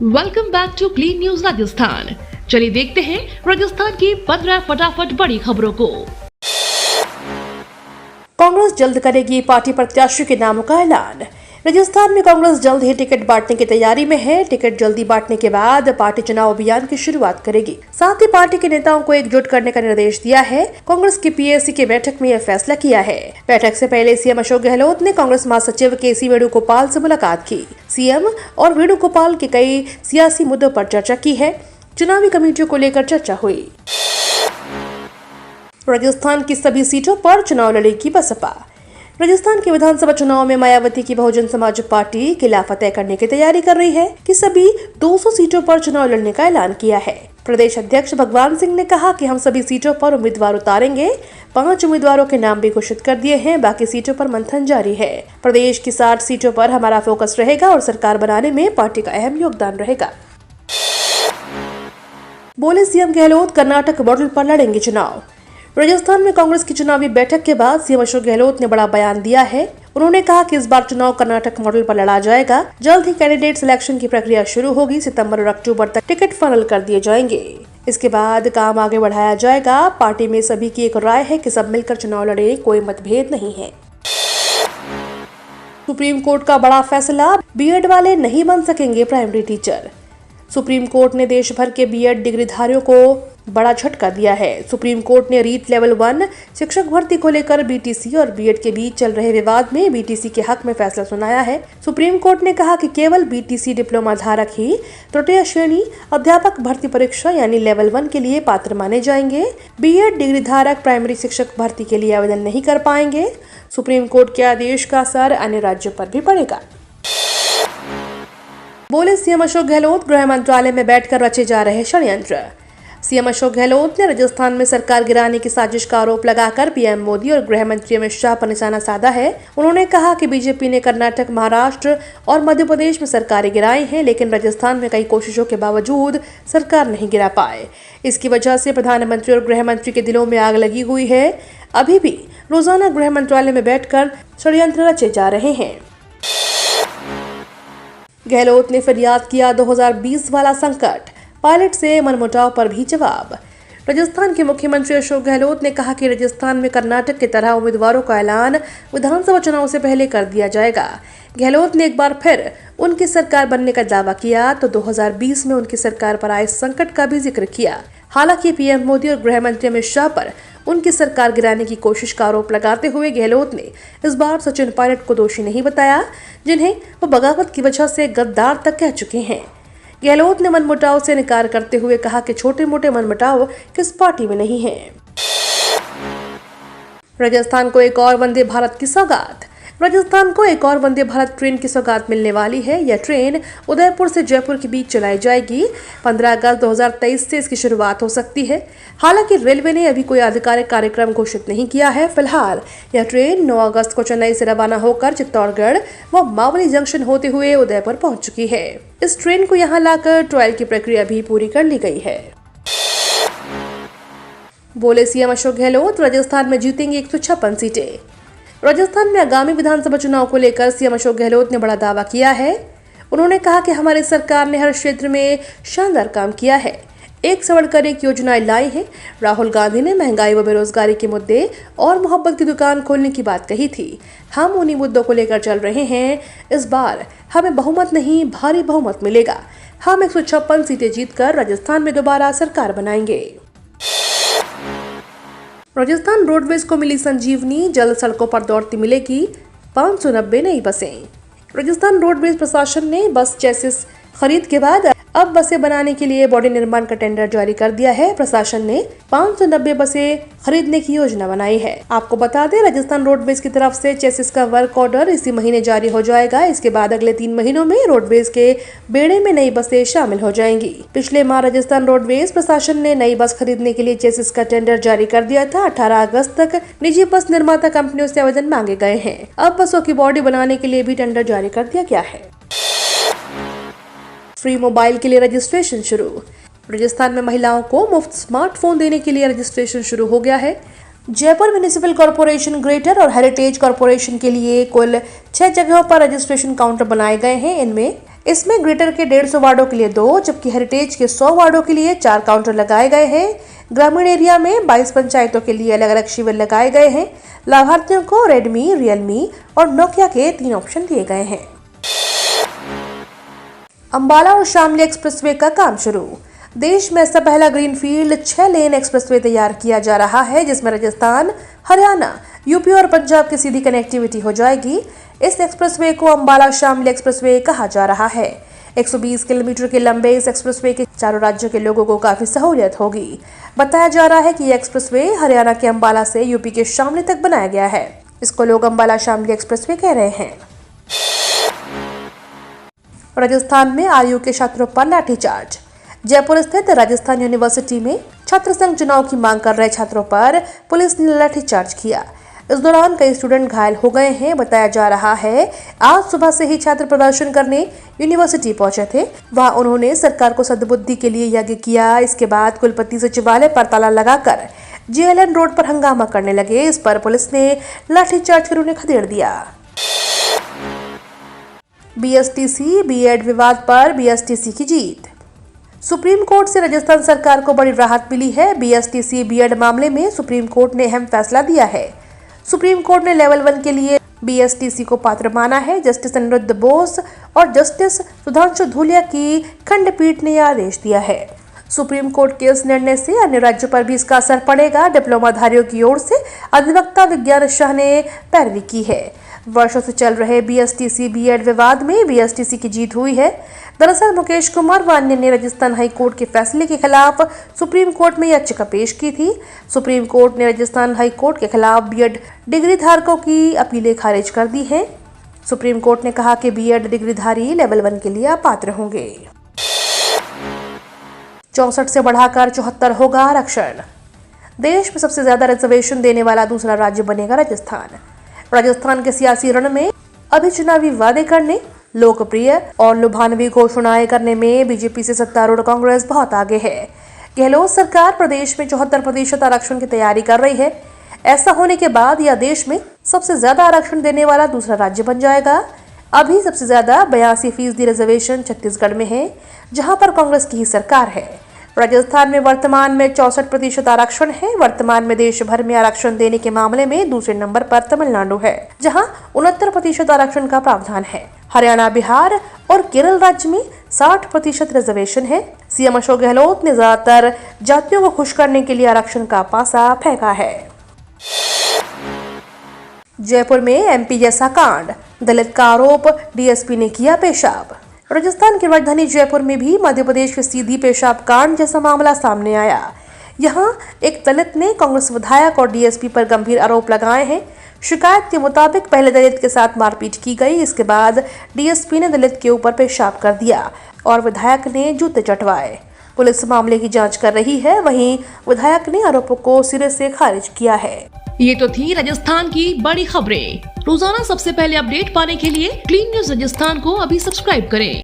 Welcome back to clean news Rajasthan. चलिए देखते हैं राजस्थान की 15 फटाफट बड़ी खबरों को। कांग्रेस जल्द करेगी पार्टी प्रत्याशियों के नामों का ऐलान। राजस्थान में कांग्रेस जल्द ही टिकट बांटने की तैयारी में है। टिकट जल्दी बांटने के बाद पार्टी चुनाव अभियान की शुरुआत करेगी। साथ ही पार्टी के नेताओं को एकजुट करने का निर्देश दिया है। कांग्रेस की पीएसी की बैठक में यह फैसला किया है। बैठक से पहले सीएम अशोक गहलोत ने कांग्रेस महासचिव केसी वेणुगोपाल से मुलाकात की। सीएम और वेणुगोपाल के कई सियासी मुद्दों पर चर्चा की है। चुनावी कमेटियों को लेकर चर्चा हुई। राजस्थान की सभी सीटों पर चुनाव लड़ेगी बसपा। राजस्थान के विधानसभा चुनाव में मायावती की बहुजन समाज पार्टी किला फतेह करने की तैयारी कर रही है कि सभी 200 सीटों पर चुनाव लड़ने का ऐलान किया है। प्रदेश अध्यक्ष भगवान सिंह ने कहा कि हम सभी सीटों पर उम्मीदवार उतारेंगे। 5 उम्मीदवारों के नाम भी घोषित कर दिए हैं। बाकी सीटों पर मंथन जारी है। प्रदेश की 60 सीटों पर हमारा फोकस रहेगा और सरकार बनाने में पार्टी का अहम योगदान रहेगा। बोले सीएम गहलोत, कर्नाटक मॉडल पर लड़ेंगे चुनाव। राजस्थान में कांग्रेस की चुनावी बैठक के बाद सीएम अशोक गहलोत ने बड़ा बयान दिया है। उन्होंने कहा कि इस बार चुनाव कर्नाटक मॉडल पर लड़ा जाएगा। जल्द ही कैंडिडेट सिलेक्शन की प्रक्रिया शुरू होगी। सितंबर और अक्टूबर तक टिकट फाइनल कर दिए जाएंगे। इसके बाद काम आगे बढ़ाया जाएगा। पार्टी में सभी की एक राय है कि सब मिलकर चुनाव लड़े, कोई मतभेद नहीं है। सुप्रीम कोर्ट का बड़ा फैसला, बीएड वाले नहीं बन सकेंगे प्राइमरी टीचर। सुप्रीम कोर्ट ने देश भर के बीएड डिग्रीधारियों को बड़ा झटका दिया है। सुप्रीम कोर्ट ने रीट लेवल 1 शिक्षक भर्ती को लेकर बीटीसी और बीएड के बीच चल रहे विवाद में बीटीसी के हक में फैसला सुनाया है। सुप्रीम कोर्ट ने कहा कि केवल बीटीसी डिप्लोमा धारक ही तृतीय श्रेणी अध्यापक भर्ती परीक्षा यानी लेवल 1 के लिए पात्र माने जाएंगे। बीएड डिग्री धारक प्राइमरी शिक्षक भर्ती के लिए आवेदन नहीं कर पाएंगे। सुप्रीम कोर्ट के आदेश का असर अन्य राज्यों पर भी पड़ेगा। बोले सीएम अशोक गहलोत, गृह मंत्रालय में बैठकर रचे जा रहे षड्यंत्र। सीएम अशोक गहलोत ने राजस्थान में सरकार गिराने की साजिश का आरोप लगाकर पीएम मोदी और गृह मंत्री अमित शाह पर निशाना साधा है। उन्होंने कहा कि बीजेपी ने कर्नाटक, महाराष्ट्र और मध्य प्रदेश में सरकारें गिराई हैं, लेकिन राजस्थान में कई कोशिशों के बावजूद सरकार नहीं गिरा पाए। इसकी वजह से प्रधानमंत्री और गृह मंत्री के दिलों में आग लगी हुई है। अभी भी रोजाना गृह मंत्रालय में बैठकर षड्यंत्र रचे जा रहे हैं। गहलोत ने फिर याद किया 2020 वाला संकट, पायलट से मनमुटाव पर भी जवाब। राजस्थान के मुख्यमंत्री अशोक गहलोत ने कहा कि राजस्थान में कर्नाटक की तरह उम्मीदवारों का ऐलान विधानसभा चुनाव से पहले कर दिया जाएगा। गहलोत ने एक बार फिर उनकी सरकार बनने का दावा किया तो 2020 में उनकी सरकार पर आए संकट का भी जिक्र किया। हालांकि पीएम मोदी और गृह मंत्री अमित शाह पर उनकी सरकार गिराने की कोशिश का आरोप लगाते हुए गहलोत ने इस बार सचिन पायलट को दोषी नहीं बताया, जिन्हें वो बगावत की वजह से गद्दार तक कह चुके हैं। गहलोत ने मनमुटाव से इनकार करते हुए कहा कि छोटे मोटे मनमुटाव किस पार्टी में नहीं है। राजस्थान को एक और वंदे भारत की सौगात। राजस्थान को एक और वंदे भारत ट्रेन की सौगात मिलने वाली है। यह ट्रेन उदयपुर से जयपुर के बीच चलाई जाएगी। 15 अगस्त 2023 से इसकी शुरुआत हो सकती है। हालांकि रेलवे ने अभी कोई आधिकारिक कार्यक्रम घोषित नहीं किया है। फिलहाल यह ट्रेन 9 अगस्त को चेन्नई से रवाना होकर चित्तौड़गढ़ व मावली जंक्शन होते हुए उदयपुर पहुंच चुकी है। इस ट्रेन को यहां लाकर ट्रायल की प्रक्रिया भी पूरी कर ली गई है। बोले सीएम अशोक गहलोत, राजस्थान में जीतेंगे 156 सीटें। राजस्थान में आगामी विधानसभा चुनाव को लेकर सीएम अशोक गहलोत ने बड़ा दावा किया है। उन्होंने कहा कि हमारी सरकार ने हर क्षेत्र में शानदार काम किया है, एक से बढ़कर एक योजनाएं लाई है। राहुल गांधी ने महंगाई व बेरोजगारी के मुद्दे और मोहब्बत की दुकान खोलने की बात कही थी। हम उन्हीं मुद्दों को लेकर चल रहे हैं। इस बार हमें बहुमत नहीं, भारी बहुमत मिलेगा। हम 156 सीटें जीतकर राजस्थान में दोबारा सरकार बनाएंगे। राजस्थान रोडवेज को मिली संजीवनी, जल्द सड़कों पर दौड़ती मिलेगी 590 नई बसें। राजस्थान रोडवेज प्रशासन ने बस चेसिस खरीद के बाद अब बसें बनाने के लिए बॉडी निर्माण का टेंडर जारी कर दिया है। प्रशासन ने 590 बसें खरीदने की योजना बनाई है। आपको बता दें, राजस्थान रोडवेज की तरफ से चेसिस का वर्क ऑर्डर इसी महीने जारी हो जाएगा। इसके बाद अगले 3 महीनों में रोडवेज के बेड़े में नई बसें शामिल हो जाएंगी। पिछले माह राजस्थान रोडवेज प्रशासन ने नई बस खरीदने के लिए चेसिस का टेंडर जारी कर दिया था। 18 अगस्त तक निजी बस निर्माता कंपनियों से आवेदन मांगे गए हैं। अब बसों की बॉडी बनाने के लिए भी टेंडर जारी कर दिया गया है। फ्री मोबाइल के लिए रजिस्ट्रेशन शुरू। राजस्थान में महिलाओं को मुफ्त स्मार्टफोन देने के लिए रजिस्ट्रेशन शुरू हो गया है। जयपुर म्युनिसिपल कॉर्पोरेशन, ग्रेटर और हेरिटेज कॉर्पोरेशन के लिए कुल 6 जगहों पर रजिस्ट्रेशन काउंटर बनाए गए हैं। इनमें इसमें ग्रेटर के 150 वार्डों के लिए 2 जबकि हेरिटेज के 100 वार्डों के लिए 4 काउंटर लगाए गए हैं। ग्रामीण एरिया में 22 पंचायतों के लिए अलग अलग शिविर लगाए गए हैं। लाभार्थियों को रेडमी, रियलमी और नोकिया के 3 ऑप्शन दिए गए हैं। अंबाला और शामली एक्सप्रेसवे का काम शुरू। देश में ऐसा पहला ग्रीनफील्ड 6 लेन एक्सप्रेसवे तैयार किया जा रहा है जिसमें राजस्थान, हरियाणा, यूपी और पंजाब की सीधी कनेक्टिविटी हो जाएगी। इस एक्सप्रेसवे को अंबाला शामली एक्सप्रेसवे कहा जा रहा है। 120 किलोमीटर के लंबे इस एक्सप्रेसवे के चारों राज्यों के लोगों को काफी सहूलियत होगी। बताया जा रहा है कि यह एक्सप्रेसवे हरियाणा के अंबाला से यूपी के शामली तक बनाया गया है। इसको लोग अंबाला शामली एक्सप्रेसवे कह रहे हैं। राजस्थान में आयु के छात्रों पर लाठीचार्ज। जयपुर स्थित राजस्थान यूनिवर्सिटी में छात्र संघ चुनाव की मांग कर रहे छात्रों पर पुलिस ने लाठीचार्ज किया। इस दौरान कई स्टूडेंट घायल हो गए हैं। बताया जा रहा है आज सुबह से ही छात्र प्रदर्शन करने यूनिवर्सिटी पहुंचे थे। वहां उन्होंने सरकार को सद्बुद्धि के लिए यज्ञ किया। इसके बाद कुलपति सचिवालय पर ताला लगाकर JLN रोड पर हंगामा करने लगे। इस पर पुलिस ने लाठीचार्ज कर उन्हें खदेड़ दिया। BSTC बीएड विवाद पर BSTC की जीत। सुप्रीम कोर्ट से राजस्थान सरकार को बड़ी राहत मिली है। BSTC बीएड मामले में सुप्रीम कोर्ट ने अहम फैसला दिया है। सुप्रीम कोर्ट ने लेवल 1 के लिए BSTC को पात्र माना है। जस्टिस अनिरुद्ध बोस और जस्टिस सुधांशु धूलिया की खंडपीठ ने यह आदेश दिया है। सुप्रीम कोर्ट के इस निर्णय से अन्य राज्यों पर भी इसका असर पड़ेगा। डिप्लोमाधारियों की ओर से अधिवक्ता विज्ञान शाह ने पैरवी की है। वर्षों से चल रहे BSTC बीएड विवाद में BSTC की जीत हुई है। दरअसल मुकेश कुमार व अन्य ने राजस्थान हाई कोर्ट के फैसले के खिलाफ सुप्रीम कोर्ट में याचिका पेश की थी। सुप्रीम कोर्ट ने राजस्थान हाई कोर्ट के खिलाफ बीएड डिग्री धारकों की अपीलें खारिज कर दी हैं। सुप्रीम कोर्ट ने कहा कि बीएड डिग्रीधारी लेवल 1 के लिए अपात्र होंगे। 64 से बढ़ाकर 74 होगा आरक्षण। देश में सबसे ज्यादा रिजर्वेशन देने वाला दूसरा राज्य बनेगा राजस्थान। राजस्थान के सियासी रण में अभी चुनावी वादे करने, लोकप्रिय और लुभावनी घोषणाएं करने में बीजेपी से सत्तारूढ़ कांग्रेस बहुत आगे है। गहलोत सरकार प्रदेश में 74% आरक्षण की तैयारी कर रही है। ऐसा होने के बाद यह देश में सबसे ज्यादा आरक्षण देने वाला दूसरा राज्य बन जाएगा। अभी सबसे ज्यादा 82% रिजर्वेशन छत्तीसगढ़ में है, जहां पर कांग्रेस की ही सरकार है। राजस्थान में वर्तमान में 64% आरक्षण है। वर्तमान में देश भर में आरक्षण देने के मामले में दूसरे नंबर पर तमिलनाडु है, जहां 69% आरक्षण का प्रावधान है। हरियाणा, बिहार और केरल राज्य में 60% रिजर्वेशन है। सीएम अशोक गहलोत ने ज्यादातर जातियों को खुश करने के लिए आरक्षण का पासा फेंका है। जयपुर में MP जैसा कांड, दलित का आरोप, DSP ने किया पेशाब। राजस्थान की राजधानी जयपुर में भी मध्य प्रदेश के सीधी पेशाब कांड जैसा मामला सामने आया। यहां एक दलित ने कांग्रेस विधायक और DSP पर गंभीर आरोप लगाए हैं। शिकायत के मुताबिक पहले दलित के साथ मारपीट की गई। इसके बाद DSP ने दलित के ऊपर पेशाब कर दिया और विधायक ने जूते चटवाए। पुलिस मामले की जांच कर रही है। वहीं विधायक ने आरोपों को सिरे से खारिज किया है। ये तो थी राजस्थान की बड़ी खबरें। रोजाना सबसे पहले अपडेट पाने के लिए क्लीन न्यूज राजस्थान को अभी सब्सक्राइब करें।